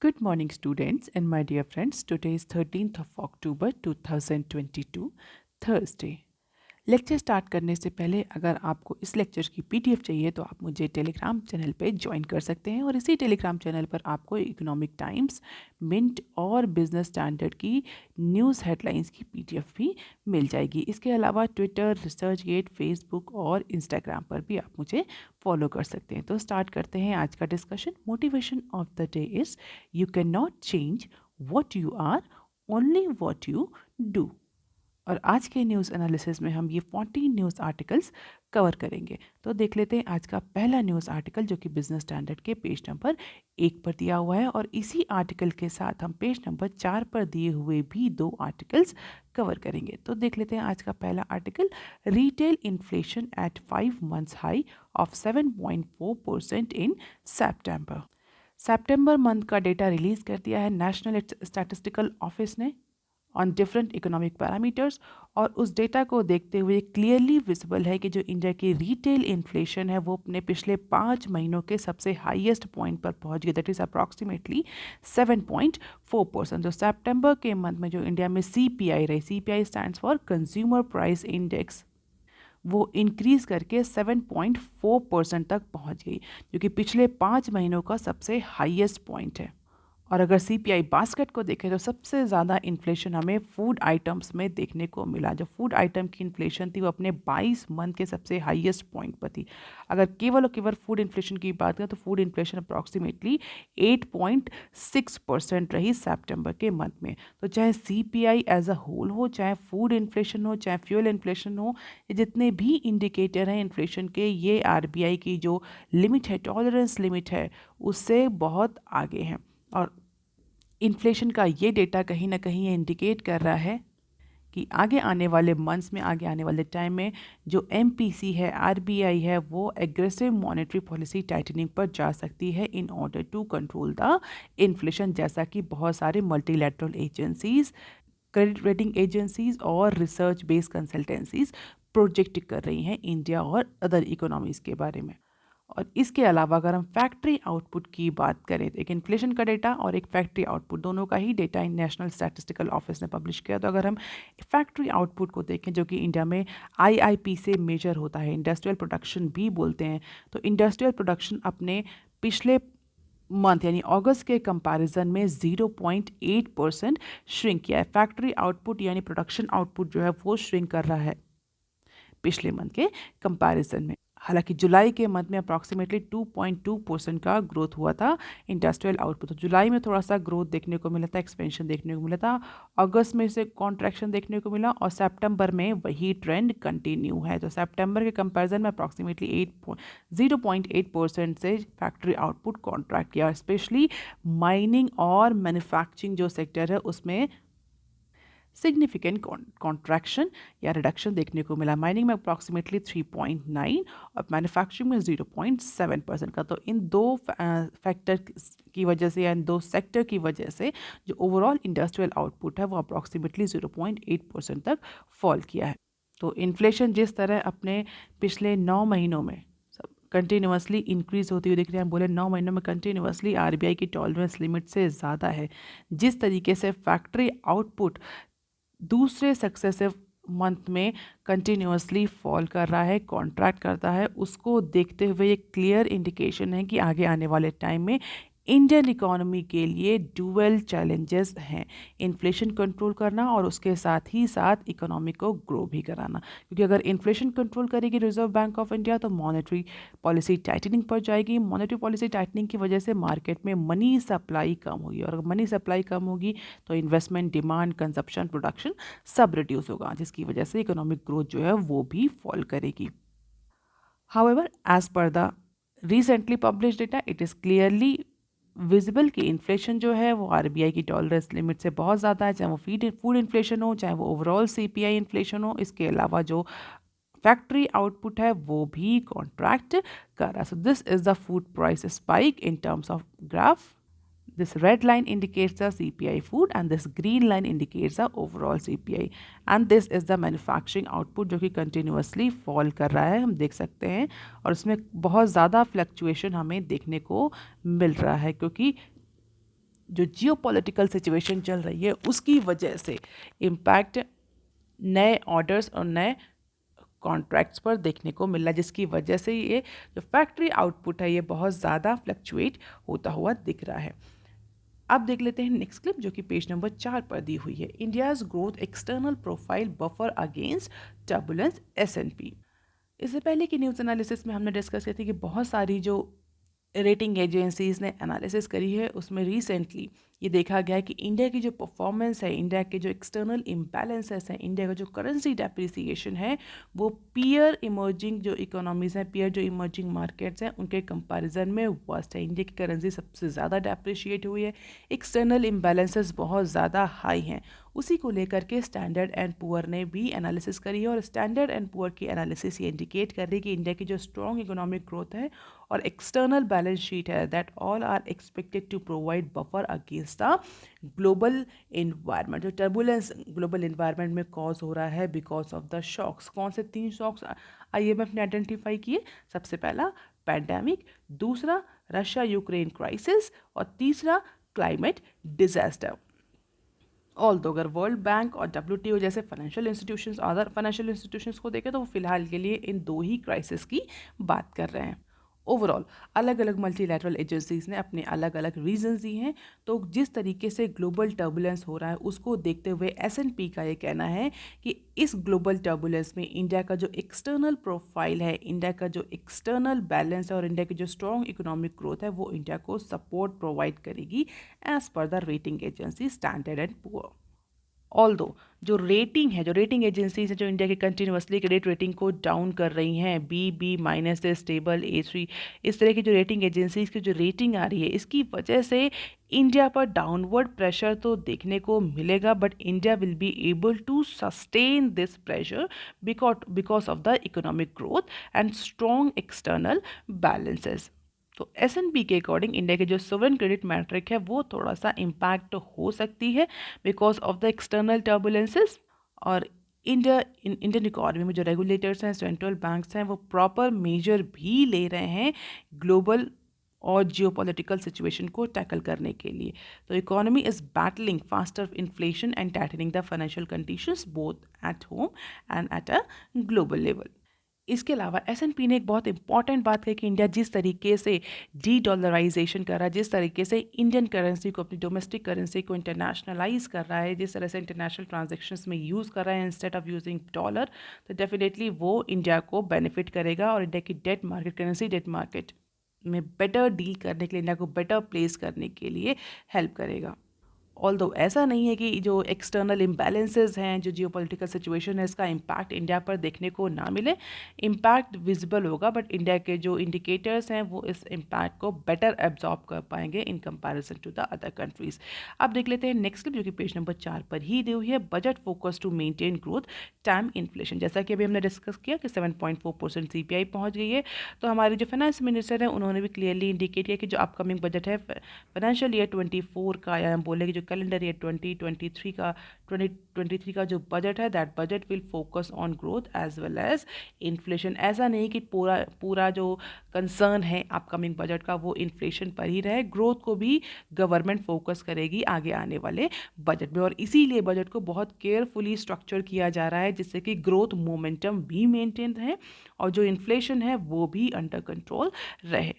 Good morning, students and my dear friends. Today is 13th of October 2022, Thursday. Lecture start करने से पहले अगर आपको इस लेक्चर की पीडीएफ चाहिए तो आप मुझे टेलीग्राम चैनल पे ज्वाइन कर सकते हैं और इसी टेलीग्राम चैनल पर आपको इकोनॉमिक टाइम्स, मिंट और बिजनेस स्टैंडर्ड की न्यूज़ हेडलाइंस की पीडीएफ भी मिल जाएगी। इसके अलावा ट्विटर, रिसर्चगेट, फेसबुक और इंस्टाग्राम पर भी आप मुझे फॉलो कर सकते हैं। तो स्टार्ट करते हैं आज का discussion. Motivation of the day is you can not change what you are, only what you do. और आज के न्यूज़ एनालिसिस में हम ये 14 न्यूज़ आर्टिकल्स कवर करेंगे। तो देख लेते हैं आज का पहला न्यूज़ आर्टिकल जो कि बिजनेस स्टैंडर्ड के पेज नंबर 1 पर दिया हुआ है और इसी आर्टिकल के साथ हम पेज नंबर 4 पर दिए हुए भी 2 आर्टिकल्स कवर करेंगे। तो देख लेते हैं आज का पहला article. Retail inflation eight 5 months high of 7.4% in September. September month का डेटा रिलीज़ कर दिया है नेशनल स्टैटिस्टिकल ऑफिस ने ऑन डिफरेंट इकोनॉमिक पैरामीटर्स और उस डेटा को देखते हुए क्लियरली विजिबल है कि जो इंडिया की रिटेल इन्फ्लेशन है वो अपने पिछले 5 महीनों के सबसे हाईएस्ट पॉइंट पर पहुंच गई, दैट इज़ अप्रॉक्सीमेटली 7.4%। तो सितंबर के मंथ में जो इंडिया में सीपीआई रही, CPI stands for consumer price index, वो इंक्रीज़ करके 7.4% तक पहुंच गई, जो कि पिछले 5 महीनों का सबसे हाईएस्ट पॉइंट है। और अगर सीपीआई बास्केट को देखें तो सबसे ज़्यादा इन्फ्लेशन हमें फूड आइटम्स में देखने को मिला। जो फूड आइटम की इन्फ्लेशन थी वो अपने 22 मंथ के सबसे हाईएस्ट पॉइंट पर थी। अगर केवल और केवल फूड इन्फ्लेशन की बात करें तो फूड इन्फ्लेशन अप्रॉक्सीमेटली 8.6% रही सितंबर के मंथ में। तो चाहे सीपीआई एज अ होल हो, चाहे फूड इन्फ्लेशन हो, चाहे फ्यूल इन्फ्लेशन हो, ये जितने भी इंडिकेटर हैं इन्फ्लेशन के, ये आरबीआई की जो लिमिट है, टॉलरेंस लिमिट है, उससे बहुत आगे हैं। और इन्फ्लेशन का ये डेटा कहीं ना कहीं ये इंडिकेट कर रहा है कि आगे आने वाले मंथ्स में, आगे आने वाले टाइम में जो एमपीसी है, आरबीआई है, वो एग्रेसिव मॉनेटरी पॉलिसी टाइटनिंग पर जा सकती है in order to control the inflation, जैसा कि बहुत सारे multilateral agencies, credit rating agencies और रिसर्च बेस्ड कंसल्टेंसीज प्रोजेक्ट कर रही हैं इंडिया और अदर इकोनॉमीज़ के बारे में। और इसके अलावा अगर हम फैक्ट्री आउटपुट की बात करें तो एक इन्फ्लेशन का डेटा और एक फैक्ट्री आउटपुट, दोनों का ही डेटा नेशनल स्टैटिस्टिकल ऑफिस ने पब्लिश किया। तो अगर हम फैक्ट्री आउटपुट को देखें जो कि इंडिया में आईआईपी से मेजर होता है, इंडस्ट्रियल प्रोडक्शन भी बोलते हैं, तो इंडस्ट्रियल प्रोडक्शन अपने पिछले मंथ यानी अगस्त के कंपैरिजन में 0.8% श्रिंक किया है। फैक्ट्री आउटपुट यानी प्रोडक्शन आउटपुट जो है वो श्रिंक कर रहा है पिछले मंथ के कंपैरिजन में। हालांकि जुलाई के मंथ में अप्रॉक्सीमेटली 2.2% का ग्रोथ हुआ था इंडस्ट्रियल आउटपुट। तो जुलाई में थोड़ा सा ग्रोथ देखने को मिला था, एक्सपेंशन देखने को मिला था, अगस्त में से कॉन्ट्रैक्शन देखने को मिला और सितंबर में वही ट्रेंड कंटिन्यू है। तो सितंबर के कंपैरिजन में अप्रॉक्सीमेटली 0.8% से फैक्ट्री आउटपुट कॉन्ट्रैक्ट किया। स्पेशली माइनिंग और मैन्युफैक्चरिंग जो सेक्टर है उसमें सिग्निफिकेंट कॉन्ट्रैक्शन या रिडक्शन देखने को मिला। माइनिंग में अप्रॉक्सीमेटली 3.9 और मैन्युफैक्चरिंग में 0.7% का। तो इन दो फैक्टर की वजह से या इन दो सेक्टर की वजह से जो ओवरऑल इंडस्ट्रियल आउटपुट है वो अप्रॉक्सीमेटली 0.8% तक फॉल किया है। तो इन्फ्लेशन जिस तरह अपने पिछले 9 महीनों में कंटिन्यूसली इंक्रीज होती हुई दिख रही है, हम बोले 9 महीनों में कंटिन्यूसली आरबीआई की टॉलरेंस लिमिट से ज़्यादा है। जिस तरीके से फैक्ट्री आउटपुट दूसरे सक्सेसिव मंथ में कंटिन्यूसली फॉल कर रहा है, कॉन्ट्रैक्ट करता है, उसको देखते हुए एक क्लियर इंडिकेशन है कि आगे आने वाले टाइम में इंडियन इकोनॉमी के लिए डुअल चैलेंजेस हैं, इन्फ्लेशन कंट्रोल करना और उसके साथ ही साथ इकोनॉमी को ग्रो भी कराना। क्योंकि अगर इन्फ्लेशन कंट्रोल करेगी रिजर्व बैंक ऑफ इंडिया तो मॉनेटरी पॉलिसी टाइटनिंग पर जाएगी। मॉनेटरी पॉलिसी टाइटनिंग की वजह से मार्केट में मनी सप्लाई कम होगी और अगर मनी सप्लाई कम होगी तो इन्वेस्टमेंट, डिमांड, कंजप्शन, प्रोडक्शन सब रिड्यूस होगा, जिसकी वजह से इकोनॉमिक ग्रोथ जो है वो भी फॉल करेगी। However, as per the recently publish data it is clearly visible कि इन्फ्लेशन जो है वो आरबीआई की टॉलरेंस लिमिट से बहुत ज़्यादा है, चाहे वो फूड इन्फ्लेशन हो, चाहे वो ओवरऑल सीपीआई इन्फ्लेशन हो। इसके अलावा जो फैक्ट्री आउटपुट है वो भी कॉन्ट्रैक्ट कर रहा है। So this is the food price spike in terms of graph. This red line indicates the CPI food and this green line indicates the overall CPI. And this is the manufacturing output जो कि continuously fall कर रहा है, हम देख सकते हैं। और उसमें बहुत ज़्यादा फ्लक्चुएशन हमें देखने को मिल रहा है क्योंकि जो जियोपॉलिटिकल सिचुएशन चल रही है उसकी वजह से इम्पैक्ट नए ऑर्डर्स और नए कॉन्ट्रैक्ट्स पर देखने को मिला, जिसकी वजह से ये जो फैक्ट्री आउटपुट है ये बहुत ज़्यादा फ्लक्चुएट होता हुआ दिख रहा है। अब देख लेते हैं नेक्स्ट क्लिप जो कि पेज नंबर 4 पर दी हुई है। India's growth external profile buffer against turbulence S&P। इससे पहले की न्यूज़ एनालिसिस में हमने डिस्कस की थी कि बहुत सारी जो रेटिंग एजेंसीज ने एनालिसिस करी है उसमें रिसेंटली ये देखा गया है कि इंडिया की जो परफॉर्मेंस है, इंडिया के जो एक्सटर्नल इम्बैलेंसेस हैं, इंडिया का जो करेंसी डेप्रिसिएशन है वो पीयर इमर्जिंग जो इकोनॉमीज़ हैं, पीयर जो इमर्जिंग मार्केट्स हैं उनके कंपैरिजन में वर्स्ट है। इंडिया की करेंसी सबसे ज़्यादा डेप्रिशिएट हुई है, एक्सटर्नल इम्बैलेंसेस बहुत ज़्यादा हाई हैं। उसी को लेकर के स्टैंडर्ड एंड पुअर ने भी एनालिसिस करी है और स्टैंडर्ड एंड पुअर की एनालिसिस ये इंडिकेट कर रही है कि इंडिया की जो स्ट्रॉन्ग इकोनॉमिक ग्रोथ है और एक्सटर्नल बैलेंस शीट है that all are expected to provide buffer against the global environment. जो टर्बुलेंस ग्लोबल इन्वायरमेंट में कॉज हो रहा है बिकॉज ऑफ द शॉक्स। कौन से 3 शॉक्स IMF ने आइडेंटिफाई किए? सबसे पहला पैंडेमिक, दूसरा रशिया यूक्रेन क्राइसिस और तीसरा क्लाइमेट डिजास्टर। ऑल्दो अगर वर्ल्ड बैंक और WTO जैसे financial institutions, other financial institutions को देखें तो वो फिलहाल के लिए इन 2 ही क्राइसिस की बात कर रहे हैं। ओवरऑल अलग अलग मल्टीलैटरल एजेंसीज ने अपने अलग अलग रीजंस दिए हैं। तो जिस तरीके से ग्लोबल टर्बुलेंस हो रहा है उसको देखते हुए S&P का ये कहना है कि इस ग्लोबल टर्बुलेंस में इंडिया का जो एक्सटर्नल प्रोफाइल है, इंडिया का जो एक्सटर्नल बैलेंस है और इंडिया की जो स्ट्रॉन्ग इकोनॉमिक ग्रोथ है वो इंडिया को सपोर्ट प्रोवाइड करेगी as per the rating agency standard and poor. Although जो रेटिंग है, जो रेटिंग एजेंसीज है जो इंडिया के कंटिन्यूसली क्रेडिट रेटिंग को डाउन कर रही हैं, B से स्टेबल A3, इस तरह की जो रेटिंग एजेंसीज की जो रेटिंग आ रही है इसकी वजह से इंडिया पर डाउनवर्ड प्रेशर तो देखने को मिलेगा but India will be able to sustain this pressure because of the economic growth and strong external balances. तो S&P के अकॉर्डिंग इंडिया के जो सोवरेन क्रेडिट मैट्रिक है वो थोड़ा सा इम्पैक्ट हो सकती है बिकॉज ऑफ द एक्सटर्नल टर्बुलेंसेस। और इंडियन इकोनॉमी में जो रेगुलेटर्स हैं, सेंट्रल बैंक्स हैं, वो प्रॉपर मेजर भी ले रहे हैं ग्लोबल और जियोपॉलिटिकल सिचुएशन को टैकल करने के लिए। तो economy is battling faster inflation and tightening the financial conditions both at home and at a global level. इसके अलावा S&P ने एक बहुत इंपॉर्टेंट बात कही कि इंडिया जिस तरीके से डी डॉलराइजेशन कर रहा है, जिस तरीके से इंडियन करेंसी को, अपनी डोमेस्टिक करेंसी को इंटरनेशनलाइज कर रहा है, जिस तरह से इंटरनेशनल ट्रांजेक्शन्स में यूज़ कर रहा है इंस्टेड ऑफ यूजिंग डॉलर, तो डेफिनेटली वो इंडिया को बेनिफिट करेगा और इंडिया की debt market, currency debt market में बेटर डील करने के लिए, इंडिया को बेटर प्लेस करने के लिए हेल्प करेगा। ऑल्दो ऐसा नहीं है कि जो एक्सटर्नल इम्बैलेंसेस हैं, जो जियोपॉलिटिकल सिचुएशन है, इसका इम्पैक्ट इंडिया पर देखने को ना मिले। इम्पैक्ट विजिबल होगा बट इंडिया के जो इंडिकेटर्स हैं वो इस इम्पैक्ट को बेटर एब्जॉर्ब कर पाएंगे in comparison to the other countries. अब देख लेते हैं नेक्स्ट क्लिप जो कि पेज नंबर 4 पर ही दी हुई है। Budget focus to maintain growth time inflation. जैसा कि अभी हमने डिस्कस किया कि 7.4% CPI पहुंच गई है, तो हमारे जो फाइनेंस मिनिस्टर हैं उन्होंने भी क्लियरली इंडिकेट किया कि जो अपकमिंग बजट है फाइनेंशियल ईयर 24 का, या हम बोले कि जो कैलेंडर ईयर 2023 का जो बजट है that budget will focus on growth as well as inflation. ऐसा नहीं कि पूरा जो कंसर्न है अपकमिंग बजट का वो इन्फ्लेशन पर ही रहे, ग्रोथ को भी गवर्नमेंट फोकस करेगी आगे आने वाले बजट में। और इसीलिए बजट को बहुत केयरफुली स्ट्रक्चर किया जा रहा है जिससे कि ग्रोथ मोमेंटम भी मेंटेन रहे और जो इन्फ्लेशन है वो भी अंडर कंट्रोल रहे।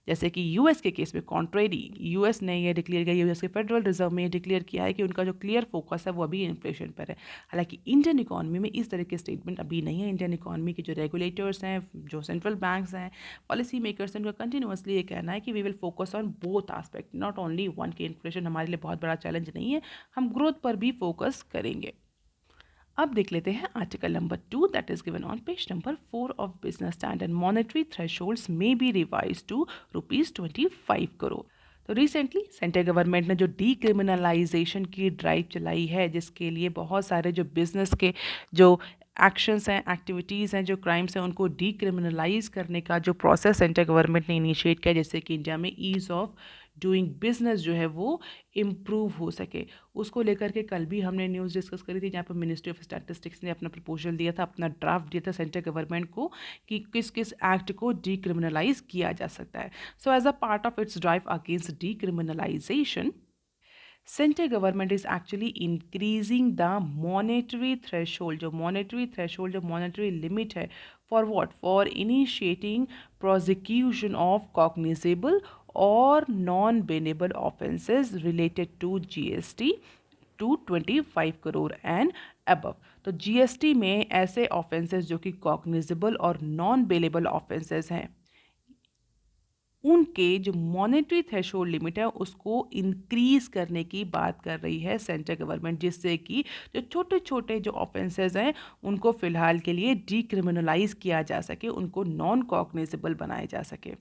जैसे कि US के केस में कॉन्ट्रेरी, US ने ये डिक्लेयर किया, US के फेडरल रिजर्व में ये डिक्लेयर किया है कि उनका जो क्लियर फोकस है वो अभी इन्फ्लेशन पर है। हालांकि इंडियन इकोनॉमी में इस तरह के स्टेटमेंट अभी नहीं है। इंडियन इकोनॉमी के जो रेगुलेटर्स हैं, जो सेंट्रल बैंक्स हैं, पॉलिसी मेकर्स हैं, उनका कंटिन्यूसली ये कहना है कि we will focus on both aspect, not only one. कि इन्फ्लेशन हमारे लिए बहुत बड़ा चैलेंज नहीं है, हम ग्रोथ पर भी फोकस करेंगे। अब देख लेते हैं article number 2 that is given on page number 4 of business standard. Monetary thresholds may be revise to ₹25 crore. तो रिसेंटली सेंट्रल गवर्नमेंट ने जो डीक्रिमिनलाइजेशन की ड्राइव चलाई है, जिसके लिए बहुत सारे जो बिजनेस के जो एक्शंस हैं, एक्टिविटीज़ हैं, जो क्राइम्स हैं, उनको डीक्रिमिनलाइज करने का जो प्रोसेस सेंट्रल गवर्नमेंट ने इनिशिएट किया जिससे कि इंडिया में ईज़ ऑफ डूइंग बिजनेस जो है वो इम्प्रूव हो सके, उसको लेकर के कल भी हमने न्यूज़ डिस्कस करी थी जहाँ पर मिनिस्ट्री ऑफ स्टैटिस्टिक्स ने अपना प्रपोजल दिया था, अपना ड्राफ्ट दिया था सेंट्रल गवर्नमेंट को कि किस किस एक्ट को डीक्रिमिनलाइज किया जा सकता है। So as a part of its drive against decriminalisation, central government is actually increasing the monetary threshold, जो मॉनेटरी लिमिट है, for what, for initiating prosecution of cognizable और non bailable offences related to GST to 25 crore and above. तो GST में ऐसे offences जो कि cognizable और non bailable offences हैं, उनके जो मॉनेटरी थ्रेशोल्ड लिमिट है उसको इंक्रीज करने की बात कर रही है सेंट्रल गवर्नमेंट, जिससे कि जो छोटे छोटे जो ऑफेंसेस हैं उनको फिलहाल के लिए डीक्रिमिनलाइज किया जा सके, उनको नॉन कॉग्निजेबल बनाया जा सके।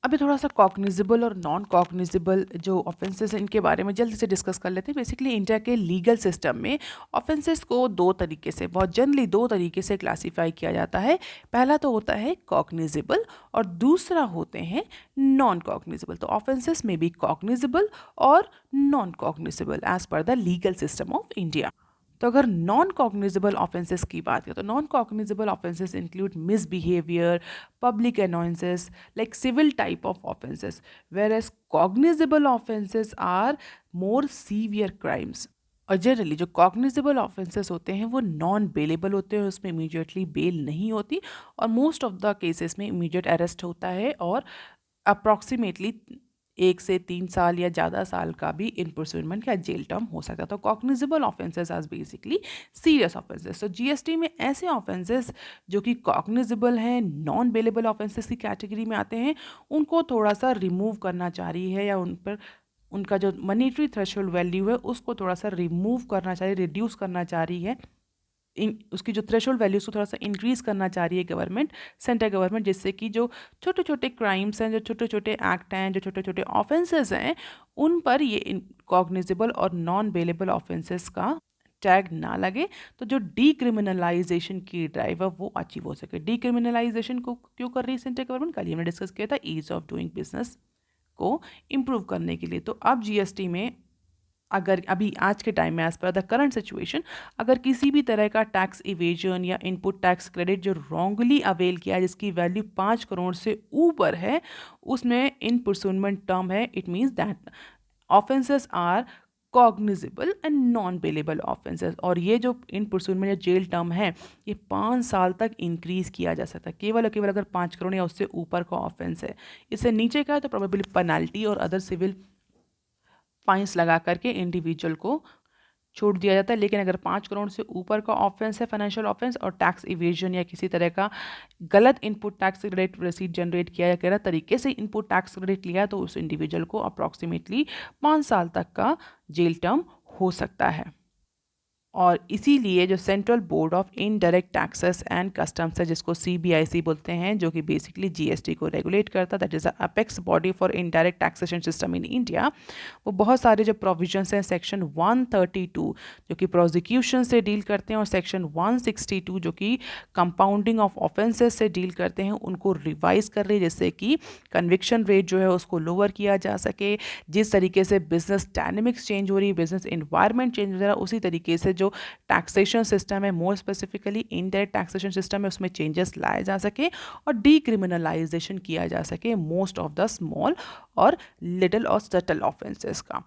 अभी थोड़ा सा कॉग्निजेबल और नॉन कॉग्निजेबल जो ऑफेंसेस हैं इनके बारे में जल्दी से डिस्कस कर लेते हैं। बेसिकली इंडिया के लीगल सिस्टम में ऑफेंसेस को दो तरीके से, बहुत जनरली दो तरीके से क्लासीफाई किया जाता है। पहला तो होता है कॉग्निजेबल और दूसरा होते हैं नॉन कॉग्निजेबल। तो ऑफेंसेस में भी कॉग्निजेबल और non cognizable as per the legal system of India. तो अगर नॉन कॉग्निजेबल ऑफेंसेस की बात करें तो non cognizable offences include misbehaviour, public annoyances, like civil type of offences, whereas cognizable offences are more severe crimes. और generally जो cognizable offences होते हैं वो नॉन बेलेबल होते हैं, उसमें इमीडिएटली बेल नहीं होती और मोस्ट ऑफ द केसेस में इमीडिएट अरेस्ट होता है और अप्रॉक्सीमेटली 1 से 3 साल या ज़्यादा साल का भी इम्प्रिजनमेंट या जेल टर्म हो सकता है। तो cognizable offences are basically serious offences. तो जीएसटी में ऐसे ऑफेंसेस जो कि कॉग्निजेबल हैं, नॉन बेलेबल ऑफेंसेस की कैटेगरी में आते हैं, उनको थोड़ा सा रिमूव करना चाह रही है, या उन पर उनका जो मनीटरी थ्रेशोल्ड वैल्यू है उसको थोड़ा सा रिमूव करना चाह रही है, रिड्यूस करना चाह रही है, उसकी जो थ्रेशोल्ड वैल्यूज को थोड़ा सा इंक्रीज करना चाह रही है गवर्नमेंट, सेंट्रल गवर्नमेंट, जिससे कि जो छोटे छोटे क्राइम्स हैं, जो छोटे छोटे एक्ट हैं, जो छोटे छोटे ऑफेंसेस हैं, उन पर ये कॉग्निजेबल और नॉन बेलेबल ऑफेंसेस का टैग ना लगे। तो जो डीक्रिमिनलाइजेशन की ड्राइव है वो अचीव हो सके। डीक्रिमिनलाइजेशन को क्यों कर रही है सेंट्रल गवर्नमेंट? कल ही हमने डिस्कस किया था, ईज ऑफ डूइंग बिजनेस को इम्प्रूव करने के लिए। तो अब जीएसटी में अगर अभी आज के टाइम में as per the current situation अगर किसी भी तरह का टैक्स इवेजन या इनपुट टैक्स क्रेडिट जो रॉन्गली अवेल किया है, जिसकी वैल्यू 5 करोड़ से ऊपर है, उसमें इन पुरसुनमेंट टर्म है। It means that offences are cognizable and non bailable offences. और ये जो इन पुरसुनमेंट या जेल टर्म है ये 5 साल तक इंक्रीज किया जा सकता है, केवल और केवल अगर 5 करोड़ या उससे ऊपर का ऑफेंस है। इससे नीचे का है तो प्रोबेबली पेनाल्टी और अदर सिविल फाइन्स लगा करके इंडिविजुअल को छूट दिया जाता है। लेकिन अगर 5 करोड़ से ऊपर का ऑफेंस है, फाइनेंशियल ऑफेंस, और टैक्स इवेजन या किसी तरह का गलत इनपुट टैक्स क्रेडिट रसीद जनरेट किया या गलत तरीके से इनपुट टैक्स क्रेडिट लिया, तो उस इंडिविजुअल को अप्रॉक्सीमेटली 5 साल तक का जेल टर्म हो सकता है। और इसीलिए जो central board of indirect taxes and customs है, जिसको सीबीआईसी बोलते हैं, जो कि बेसिकली जीएसटी को रेगुलेट करता है, that is the apex body for indirect taxation system in India, वो बहुत सारे जो प्रोविजंस हैं सेक्शन 132 जो कि प्रोसिक्यूशन से डील करते हैं और सेक्शन 162 जो कि कंपाउंडिंग ऑफ ऑफेंसेस से डील करते हैं, उनको रिवाइज कर रही है, जिससे कि कन्विक्शन रेट जो है उसको लोअर किया जा सके। जिस तरीके से बिजनेस डायनेमिक्स चेंज हो रही है, बिजनेस एनवायरनमेंट चेंज हो रहा है, उसी तरीके से जो टैक्सेशन सिस्टम है, more specifically indirect taxation system है, उसमें चेंजेस लाए जा सके और डीक्रिमिनलाइजेशन किया जा सके मोस्ट ऑफ द स्मॉल और लिटिल और सटल ऑफेंसेस का।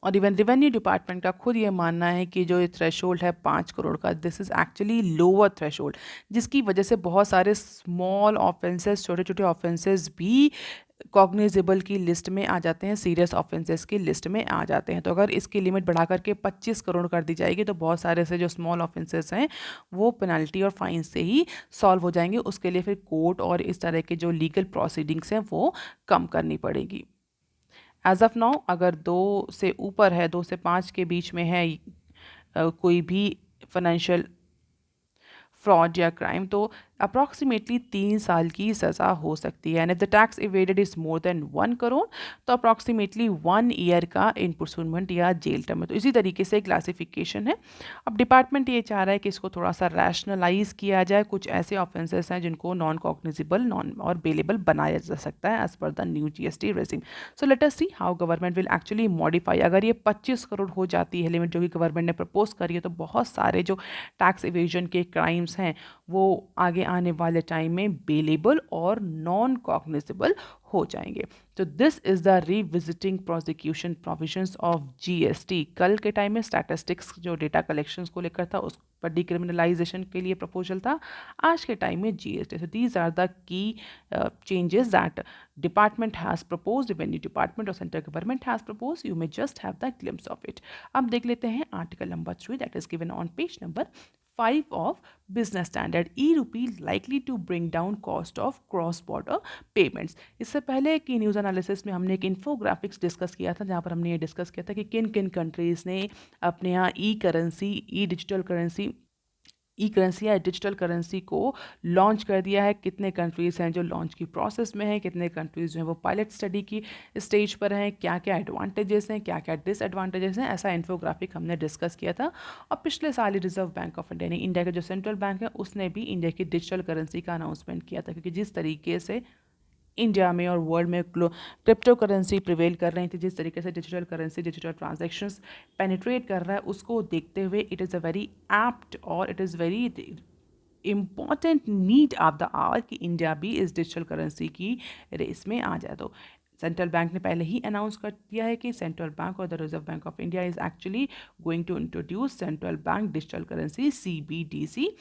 और इवन रेवेन्यू डिपार्टमेंट का खुद ये मानना है कि जो ये थ्रेशोल्ड है 5 करोड़ का, this is actually lower threshold, जिसकी वजह से बहुत सारे स्मॉल ऑफेंसेस, छोटे छोटे ऑफेंसेस भी कॉग्निजेबल की लिस्ट में आ जाते हैं, सीरियस ऑफेंसेस की लिस्ट में आ जाते हैं। तो अगर इसकी लिमिट बढ़ा करके 25 करोड़ कर दी जाएगी तो बहुत सारे से जो स्मॉल ऑफेंसेस हैं वो पेनल्टी और फाइन से ही सॉल्व हो जाएंगे। उसके लिए फिर कोर्ट और इस तरह के जो लीगल प्रोसीडिंग्स हैं वो कम करनी पड़ेगी। एज ऑफ नाउ अगर 2 से ऊपर है, 2 से 5 के बीच में है कोई भी फाइनेंशियल फ्रॉड या क्राइम, तो अप्रॉक्सीमेटली 3 साल की सज़ा हो सकती है। And if the tax evaded is more than 1 crore तो अप्रॉक्सीमेटली 1 ईयर का इम्प्रिजनमेंट या जेल टर्म है। तो इसी तरीके से क्लासिफिकेशन है। अब डिपार्टमेंट ये चाह रहा है कि इसको थोड़ा सा रैशनलाइज किया जाए। कुछ ऐसे ऑफेंसेस हैं जिनको नॉन कॉग्निजेबल, नॉन और बेलेबल बनाया जा सकता है as per the new GST regime. So let us see how government will actually modify. अगर ये 25 करोड़ हो जाती है लिमिट जो कि गवर्नमेंट ने प्रपोज करी है, तो बहुत सारे जो टैक्स इवेजन के क्राइम्स हैं वो आगे आगे आने वाले टाइम में बेलेबल और नॉन कॉग्निजेबल हो जाएंगे। तो this is the revisiting prosecution provisions of GST. कल के टाइम में स्टैटिस्टिक्स जो डेटा कलेक्शंस को लेकर था उस पर डिक्रिमिनलाइजेशन के लिए प्रपोजल था, आज के टाइम में GST. So these are the key changes that department has proposed, when the department or central government has proposed, you may just have the glimpse of it. अब देख लेते हैं article number 3 that is given on page number 5 of business standard. e-rupee likely to bring down cost of cross border payments. इससे पहले की news analysis में हमने एक इन्फोग्राफिक्स डिस्कस किया था, जहाँ पर हमने ये डिस्कस किया था कि किन किन कंट्रीज़ ने अपने यहाँ ई डिजिटल करेंसी या डिजिटल करेंसी को लॉन्च कर दिया है, कितने कंट्रीज़ हैं जो लॉन्च की प्रोसेस में हैं, कितने कंट्रीज़ जो हैं वो पायलट स्टडी की स्टेज पर हैं, क्या क्या एडवांटेजेस हैं, क्या क्या डिसएडवांटेजेस हैं, ऐसा इन्फोग्राफिक हमने डिस्कस किया था। और पिछले साल ही रिजर्व बैंक ऑफ इंडिया ने, इंडिया का जो सेंट्रल बैंक है, उसने भी इंडिया की डिजिटल करेंसी का अनाउंसमेंट किया था, क्योंकि जिस तरीके से इंडिया में और वर्ल्ड में क्रिप्टो करेंसी प्रिवेल कर रही थी, जिस तरीके से digital currency digital transactions penetrate कर रहा है, उसको देखते हुए it is a very apt और it is very important need of the hour कि इंडिया भी इस डिजिटल करेंसी की रेस में आ जाए। तो सेंट्रल बैंक ने पहले ही अनाउंस कर दिया है कि सेंट्रल बैंक और the reserve bank of India is actually going to introduce central bank digital currency CBDC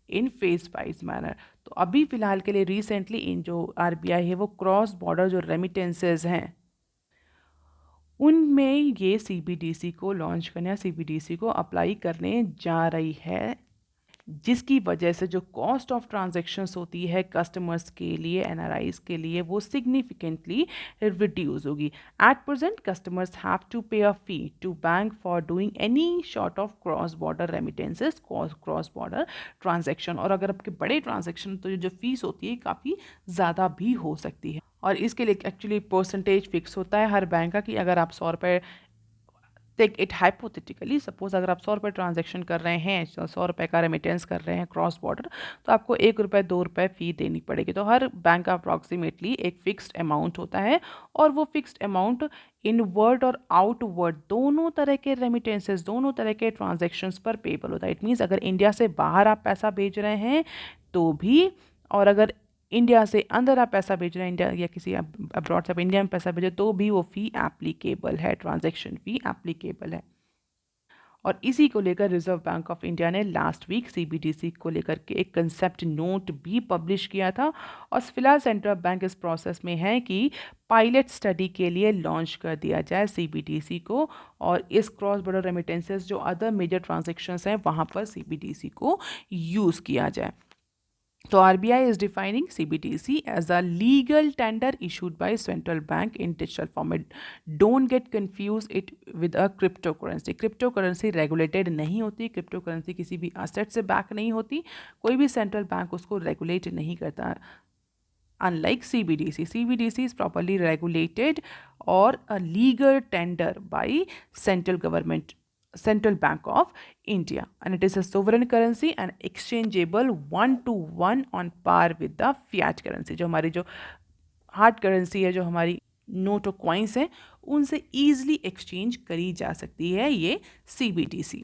in phase wise manner. तो अभी फ़िलहाल के लिए रिसेंटली इन जो आरबीआई है वो क्रॉस बॉर्डर जो रेमिटेंसेज हैं उनमें ये सीबीडीसी को लॉन्च करने या सीबीडीसी को अप्लाई करने जा रही है, जिसकी वजह से जो कॉस्ट ऑफ ट्रांजैक्शंस होती है कस्टमर्स के लिए, एनआरआईज के लिए, वो सिग्निफिकेंटली रिड्यूस होगी। At present customers have to pay a fee to bank for doing any short of cross border remittances, cross border transaction. और अगर आपके बड़े ट्रांजैक्शन तो जो फीस होती है काफ़ी ज़्यादा भी हो सकती है, और इसके लिए एक्चुअली परसेंटेज फिक्स होता है हर बैंक का कि अगर आप 100 रुपये, टेक इट हाइपोथेटिकली, सपोज अगर आप 100 रुपये ट्रांजैक्शन कर रहे हैं, 100 रुपये का रेमिटेंस कर रहे हैं क्रॉस बॉर्डर, तो आपको 1 रुपये 2 रुपये फ़ी देनी पड़ेगी। तो हर बैंक का अप्रॉक्सीमेटली एक फ़िक्स्ड अमाउंट होता है, और वो फिक्स्ड अमाउंट इनवर्ड और आउटवर्ड दोनों तरह के रेमिटेंसेस, दोनों तरह के ट्रांजेक्शन्स पर पेबल होता है। इट मीन्स अगर इंडिया से बाहर आप पैसा भेज रहे हैं तो भी, और अगर इंडिया से अंदर आप पैसा भेज रहे हैं, इंडिया या किसी अब्रॉड से आप इंडिया में पैसा भेजें, तो भी वो फ़ी एप्लीकेबल है, ट्रांजैक्शन फ़ी एप्लीकेबल है। और इसी को लेकर रिजर्व बैंक ऑफ इंडिया ने लास्ट वीक सीबीडीसी को लेकर के एक कंसेप्ट नोट भी पब्लिश किया था, और फिलहाल सेंट्रल बैंक इस प्रोसेस में है कि पायलट स्टडी के लिए लॉन्च कर दिया जाए सीबीडीसी को, और इस क्रॉस बॉर्डर रेमिटेंसेस जो अदर मेजर ट्रांजेक्शन्स हैं वहाँ पर सीबीडीसी को यूज़ किया जाए। So RBI is defining CBDC as a legal tender issued by central bank in digital format. Don't get confused it with a cryptocurrency. Cryptocurrency regulated नहीं होती, cryptocurrency किसी भी asset से back नहीं होती, कोई भी central bank उसको regulate नहीं करता। Unlike CBDC, CBDC is properly regulated or a legal tender by central government, Central Bank of India, and it is a sovereign currency and exchangeable 1-to-1 on par with the fiat currency. जो हमारी जो hard currency है, जो हमारी note और coins हैं, उनसे easily exchange करी जा सकती है ये CBDC।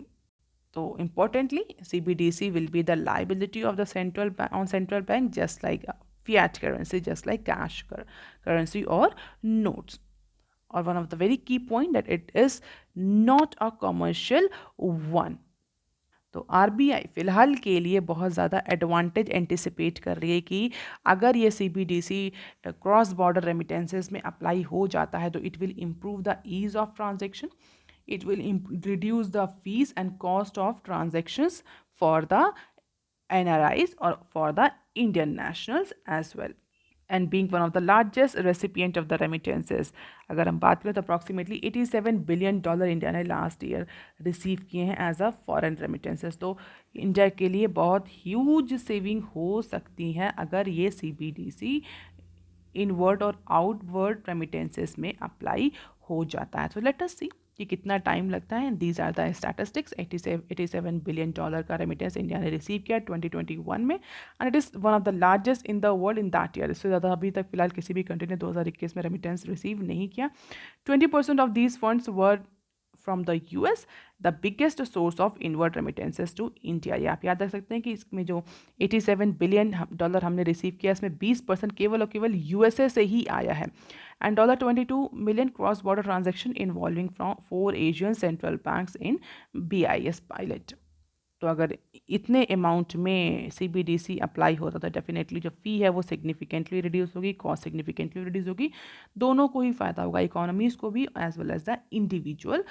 तो importantly, CBDC will be the liability of the central bank, just like fiat currency, just like cash currency or notes. Or one of the very key point that it is not a commercial one. तो RBI फ़िलहाल के लिए बहुत ज़्यादा advantage anticipate कर रही है कि अगर ये सीबीडीसी क्रॉस बॉर्डर रेमिटेंसेस में अप्लाई हो जाता है तो it will improve the ease of transaction, it will reduce the fees and cost of transactions for the NRIs or for the Indian nationals as well. And being one of the largest recipient of the remittances, अगर हम बात करें तो approximately $87 billion India ने last year receive किए हैं as a foreign remittances. तो India के लिए बहुत ह्यूज सेविंग हो सकती है अगर ये CBDC इनवर्ड और आउटवर्ड रेमिटेंसेस में अप्लाई हो जाता है। तो लेट अस सी कि कितना टाइम लगता है। These are the statistics. 87 billion dollar का रेमिटेंस इंडिया ने रिसीव किया 2021 में, and it is one of the largest in the world in that year. इससे ज़्यादा अभी तक फिलहाल किसी भी कंट्री ने 2021 में रेमिटेंस रिसीव नहीं किया। 20% of these funds were from the US the biggest source of inward remittances to India. ये आप याद रख सकते हैं कि इसमें जो 87 बिलियन डॉलर हमने रिसीव किया, इसमें 20% केवल और केवल यूएसए से ही आया है। And $22 million cross border transaction involving from 4 Asian central banks in BIS pilot. तो अगर इतने अमाउंट में CBDC अप्लाई होता तो डेफिनेटली जो फ़ी है वो सिग्निफिकेंटली रिड्यूस होगी, कॉस्ट सिग्निफिकेंटली रिड्यूस होगी, दोनों को ही फ़ायदा होगा, इकोनॉमीज़ को भी as well as the individual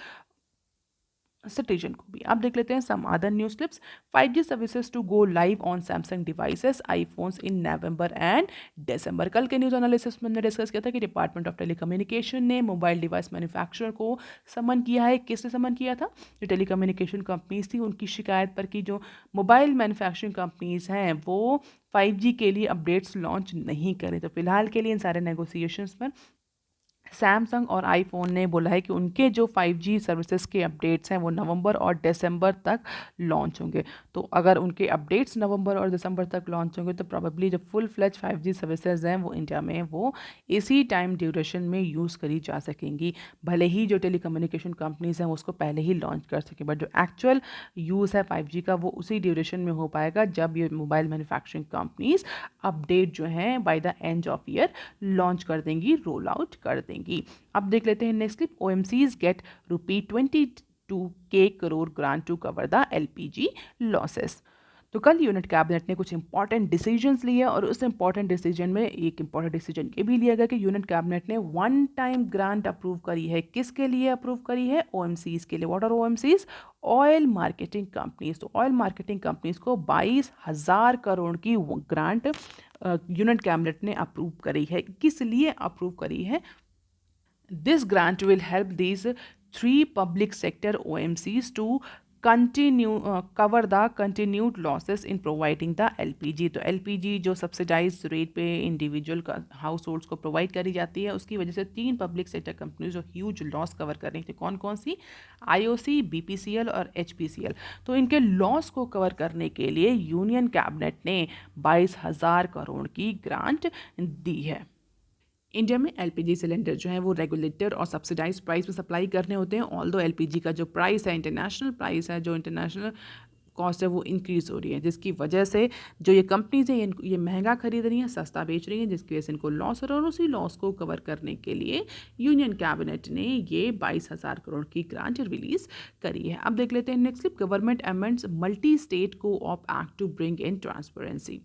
citizen को भी। आप देख लेते हैं some other news clips. 5G services to go live on Samsung devices iPhones in November and December. कल के न्यूज एनालिसिस में हमने डिस्कस किया था कि डिपार्टमेंट ऑफ टेलीकम्युनिकेशन ने मोबाइल डिवाइस मैन्युफैक्चरर को समन किया है। किसने समन किया था? जो टेलीकम्युनिकेशन कंपनीज थी उनकी शिकायत पर कि जो मोबाइल मैन्युफैक्चरिंग कंपनीज हैं वो 5G के लिए अपडेट्स लॉन्च नहीं करें। तो फिलहाल के लिए इन सारे नेगोशिएशंस पर सैमसंग और आईफोन ने बोला है कि उनके जो 5G सर्विसेज के अपडेट्स हैं वो नवंबर और दिसंबर तक लॉन्च होंगे। तो अगर उनके अपडेट्स नवंबर और दिसंबर तक लॉन्च होंगे तो प्रॉबेबली जो फुल फ्लेज 5G सर्विसेज हैं वो इंडिया में वो इसी टाइम ड्यूरेशन में यूज़ करी जा सकेंगी। भले ही जो टेलीकम्युनिकेशन कंपनीज हैं उसको पहले ही लॉन्च कर सकें, बट जो एक्चुअल यूज़ है 5G का वो उसी ड्यूरेशन में हो पाएगा जब ये मोबाइल मैन्युफैक्चरिंग कंपनीज अपडेट जो हैं by the end of year launch कर देंगी, रोल आउट कर देंगी। अब देख लेते हैं next clip. OMCs get ₹22K crore grant to cover the LPG losses. तो कल यूनिट कैबिनेट ने कुछ इंपॉर्टेंट डिसीजंस लिए और उस इंपॉर्टेंट डिसीजन में एक इंपॉर्टेंट डिसीजन ये भी लिया गया कि यूनिट कैबिनेट ने वन टाइम ग्रांट अप्रूव करी है। किसके लिए अप्रूव करी है? OMCs के लिए। What are OMCs? Oil marketing companies. तो ऑयल मार्केटिंग कंपनीज को 22,000 करोड़ की ग्रांट यूनिट कैबिनेट ने अप्रूव करी है। किस लिए अप्रूव करी है? This grant will help these three public sector OMCs to cover the continued losses in providing the LPG। तो LPG जो सब्सिडाइज रेट पे इंडिविजुअल हाउस होल्ड्स को प्रोवाइड करी जाती है उसकी वजह से 3 पब्लिक सेक्टर कंपनीज जो ह्यूज लॉस कवर कर रही थी। कौन कौन सी? IOC, BPCL और HPCL। तो इनके लॉस को कवर करने के लिए यूनियन कैबिनेट ने 22,000 करोड़ की ग्रांट दी है। इंडिया में LPG सिलेंडर जो है वो रेगुलेटर और सब्सिडाइज प्राइस में सप्लाई करने होते हैं। ऑल्दो LPG का जो प्राइस है, इंटरनेशनल प्राइस है, जो इंटरनेशनल कॉस्ट है वो इंक्रीज़ हो रही है, जिसकी वजह से जो ये कंपनीज हैं ये महंगा खरीद रही हैं, सस्ता बेच रही हैं, जिसकी वजह से इनको लॉस हो रहा है। और उसी लॉस को कवर करने के लिए यूनियन कैबिनेट ने ये 22,000 करोड़ की ग्रांट रिलीज करी है। अब देख लेते हैं next clip. Government amends multi state co-op act to bring in transparency.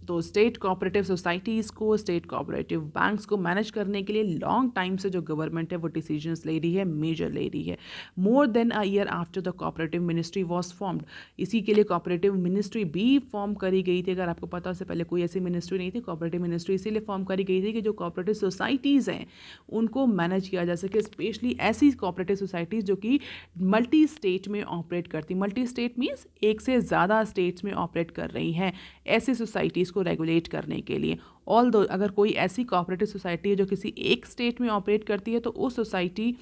तो स्टेट कोऑपरेटिव सोसाइटीज़ को, स्टेट कोऑपरेटिव बैंक्स को मैनेज करने के लिए लॉन्ग टाइम से जो गवर्नमेंट है वो डिसीजंस ले रही है, मेजर ले रही है। More than a year after the cooperative ministry was formed. इसी के लिए कोऑपरेटिव मिनिस्ट्री भी फॉर्म करी गई थी। अगर आपको पता हो, उससे पहले कोई ऐसी मिनिस्ट्री नहीं थी। कोऑपरेटिव मिनिस्ट्री इसीलिए फॉर्म करी गई थी कि जो कोऑपरेटिव सोसाइटीज़ हैं उनको मैनेज किया जा सके, स्पेशली ऐसी कोऑपरेटिव सोसाइटीज़ जो कि मल्टी स्टेट में ऑपरेट करती। मल्टी स्टेट मीन्स एक से ज़्यादा स्टेट्स में ऑपरेट कर रही हैं, ऐसी सोसाइटीज़ को रेगुलेट करने के लिए। ऑल्दो अगर कोई ऐसी कोऑपरेटिव सोसाइटी है जो किसी एक स्टेट में ऑपरेट करती है तो उस सोसाइटी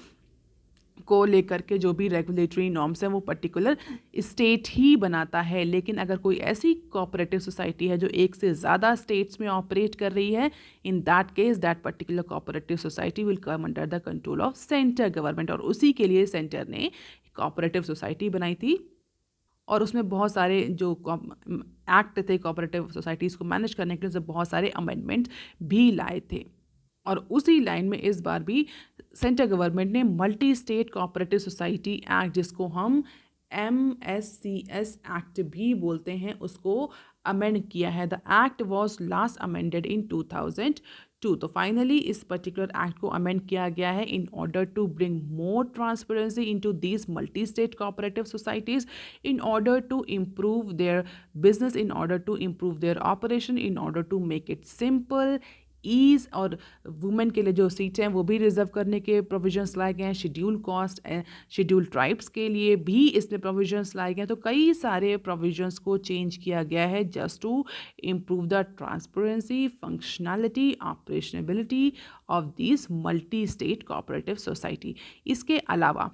को लेकर के जो भी रेगुलेटरी नॉर्म्स हैं वो पर्टिकुलर स्टेट ही बनाता है। लेकिन अगर कोई ऐसी कोऑपरेटिव सोसाइटी है जो एक से ज़्यादा स्टेट्स में ऑपरेट कर रही है, in that case that particular cooperative society will come under the control of centre government. और उसी के लिए सेंटर ने कोऑपरेटिव सोसाइटी बनाई थी और उसमें बहुत सारे जो एक्ट थे कोऑपरेटिव सोसाइटीज़ को मैनेज करने के लिए बहुत सारे अमेंडमेंट भी लाए थे। और उसी लाइन में इस बार भी सेंट्रल गवर्नमेंट ने multi state cooperative society act, जिसको हम MSCS एक्ट भी बोलते हैं, उसको अमेंड किया है। The act was last amended in 2002। तो फाइनली इस पर्टिकुलर एक्ट को अमेंड किया गया है in order to bring more transparency into these multi state cooperative societies, in order to improve their business, in order to improve their operation, in order to make it simple, ease. और women के लिए जो सीटें हैं वो भी reserve करने के प्रोविजंस लाए गए हैं। Schedule caste and schedule tribes के लिए भी इसमें प्रोविजंस लाए गए हैं। तो कई सारे प्रोविजंस को चेंज किया गया है just to improve the transparency, functionality, operationability of this multi state cooperative society. इसके अलावा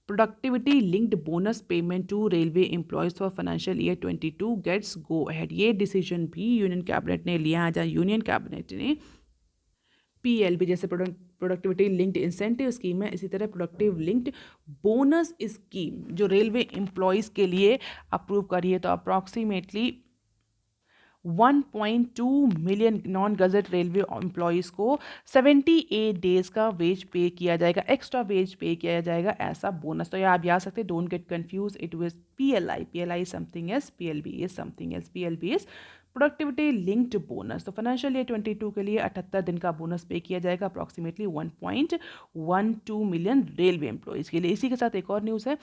productivity linked bonus payment to railway employees for financial year 22 gets go ahead. ये डिसीजन भी यूनियन कैबिनेट ने लिया है, जहाँ यूनियन कैबिनेट ने PLB जैसे प्रोडक्टिविटी लिंक्ड इंसेंटिव स्कीम है, इसी तरह प्रोडक्टिव लिंक्ड बोनस स्कीम जो रेलवे एम्प्लॉयज़ के लिए अप्रूव करी है। तो approximately 1.2 million non gazette railway employees को 78 डेज का वेज पे किया जाएगा, एक्स्ट्रा वेज पे किया जाएगा, ऐसा बोनस। तो ये आप याद सकते, don't get confuse it with PLI, PLI something as, PLB is something as, PLB is productivity linked bonus. तो फाइनेंशियल ईयर 22 के लिए 78 दिन का बोनस पे किया जाएगा अप्रॉक्सीमेटली 1.12 मिलियन रेलवे एम्प्लॉयज़ के लिए। इसी के साथ एक और न्यूज़ है,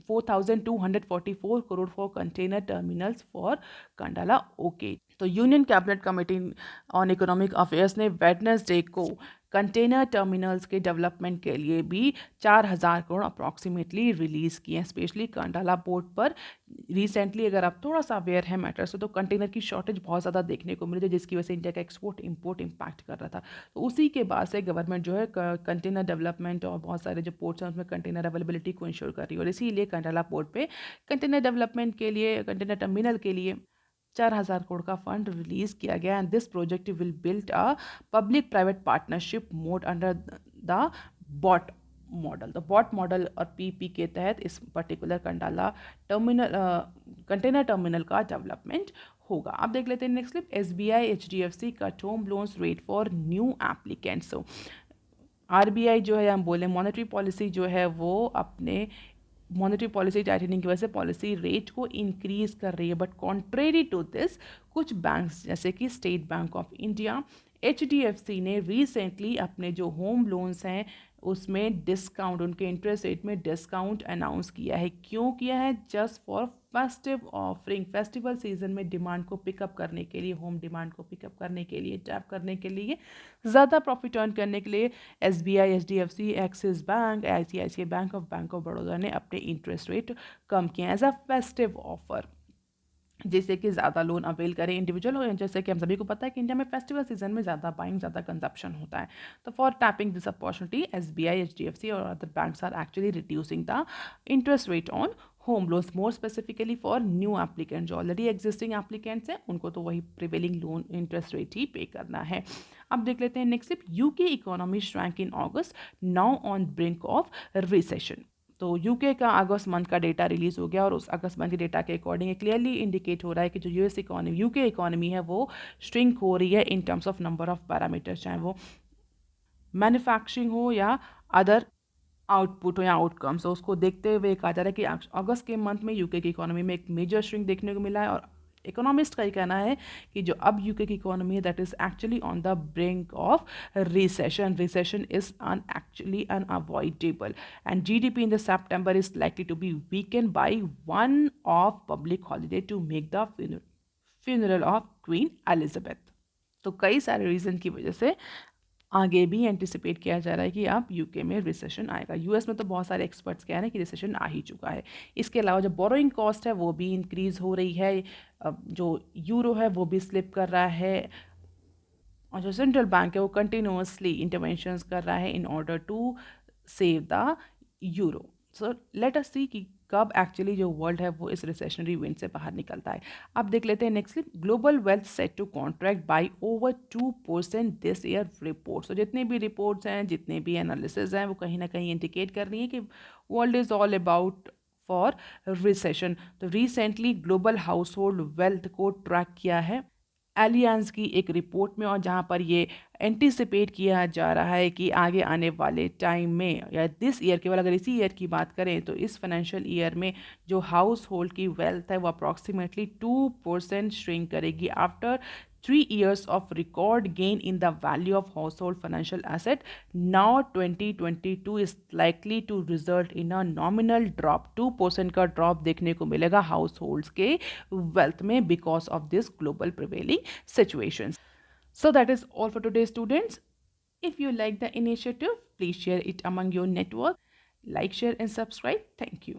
₹4,244 crore for container terminals for Kandla okay. तो union cabinet committee on economic affairs ने वेडनेसडे को कंटेनर टर्मिनल्स के डेवलपमेंट के लिए भी 4,000 करोड़ अप्रॉक्सीमेटली रिलीज़ किए हैं, स्पेशली कंडाला पोर्ट पर। रिसेंटली अगर आप थोड़ा सा अवेयर है मैटर से, तो कंटेनर की शॉर्टेज बहुत ज़्यादा देखने को मिली थी, जिसकी वजह से इंडिया का एक्सपोर्ट इंपोर्ट इम्पैक्ट कर रहा था। तो उसी के बाद से गवर्नमेंट जो है कंटेनर डेवलपमेंट और बहुत सारे जो पोर्ट्स हैं उसमें कंटेनर अवेलेबिलिटी को इंश्योर कर रही है, और इसीलिए कंडाला पोर्ट पे कंटेनर डेवलपमेंट के लिए, कंटेनर टर्मिनल के लिए 4,000 करोड़ का फंड रिलीज किया गया। And this project will build a public private partnership mode under the BOT model. तो बॉट मॉडल और PP के तहत इस particular Kandla terminal container terminal का डेवलपमेंट होगा। अब देख लेते हैं next clip. SBI HDFC cut home loans rate for new applicants. So RBI जो है, हम बोले मॉनेटरी पॉलिसी जो है वो अपने मॉनेटरी पॉलिसी टाइटनिंग की वजह से पॉलिसी रेट को इंक्रीज कर रही है। बट कॉन्ट्रेरी टू दिस, कुछ बैंक्स जैसे कि state bank of India, HDFC ने रिसेंटली अपने जो होम लोन्स हैं उसमें डिस्काउंट, उनके इंटरेस्ट रेट में डिस्काउंट अनाउंस किया है। क्यों किया है? Just for festive offering, festival season में डिमांड को पिकअप करने के लिए, होम डिमांड को पिकअप करने के लिए, टैप करने के लिए, ज़्यादा प्रॉफिट अर्न करने के लिए SBI, HDFC, axis bank, ICICI bank of Baroda ने अपने इंटरेस्ट रेट कम किए एज अ फेस्टिव ऑफर, जिससे कि ज़्यादा लोन अवेल करें इंडिविजुअल हो। जैसे कि हम सभी को पता है कि इंडिया में फेस्टिवल सीजन में ज़्यादा बाइंग, ज़्यादा कंजप्शन होता है। तो for tapping this opportunity, SBI, HDFC और other banks are actually reducing the interest rate on home loans, more specifically for new applicant. जो ऑलरेडी एग्जिस्टिंग एप्लीकेंट्स हैं उनको तो वही प्रिवेलिंग लोन इंटरेस्ट रेट ही पे करना है। अब देख लेते हैं next step. UK economy shrank in August, now on brink of recession. तो यूके का अगस्त मंथ का डेटा रिलीज हो गया, और उस अगस्त मंथ के डेटा के अकॉर्डिंग क्लियरली इंडिकेट हो रहा है कि जो US इकोनॉमी, यूके इकोनॉमी है वो श्रिंक हो रही है in terms of number of parameters, चाहे वो मैन्युफैक्चरिंग हो या अदर आउटपुट हो या आउटकम्स। तो उसको देखते हुए कहा जा रहा है कि अगस्त के मंथ में यूके की इकोनॉमी में एक मेजर श्रिंक देखने को मिला है, और इकोनॉमिस्ट का ये कहना है कि जो अब यूके की इकोनॉमी है that is actually on the brink of recession. Recession is actually unavoidable, and GDP in the September is likely to be weakened by one of public holiday to make the funeral of Queen Elizabeth. तो कई सारे reason की वजह से आगे भी anticipate किया जा रहा है कि अब यूके में रिसेशन आएगा। US में तो बहुत सारे एक्सपर्ट्स कह रहे हैं कि रिसेशन आ ही चुका है। इसके अलावा जो बोरोइंग कॉस्ट है वो भी इंक्रीज हो रही है, जो यूरो है वो भी स्लिप कर रहा है, और जो सेंट्रल बैंक है वो कंटिन्यूसली इंटरवेंशंस कर रहा है in order to save the euro. So let us see कि कब एक्चुअली जो वर्ल्ड है वो इस रिसेशनरी विंड से बाहर निकलता है। अब देख लेते हैं next clip. Global wealth set to contract by over 2% this year report. तो जितने भी रिपोर्ट्स हैं, जितने भी एनालिसिस हैं, वो कहीं ना कहीं इंडिकेट कर रही है कि world is all about for recession. तो recently global household wealth को ट्रैक किया है एलियंस की एक रिपोर्ट में, और जहां पर ये एंटिसिपेट किया जा रहा है कि आगे आने वाले टाइम में, या दिस ईयर, केवल अगर इसी ईयर की बात करें तो इस फाइनेंशियल ईयर में जो हाउस होल्ड की वेल्थ है वो अप्रॉक्सीमेटली 2% श्रिंक करेगी after 3 years of record gain in the value of household financial asset. Now 2022 is likely to result in a nominal drop, 2% का ड्रॉप देखने को मिलेगा हाउस होल्ड्स के वेल्थ में because of this global prevailing situation. So that is all for today, students. If you like the initiative, please share it among your network. Like, share and subscribe. Thank you.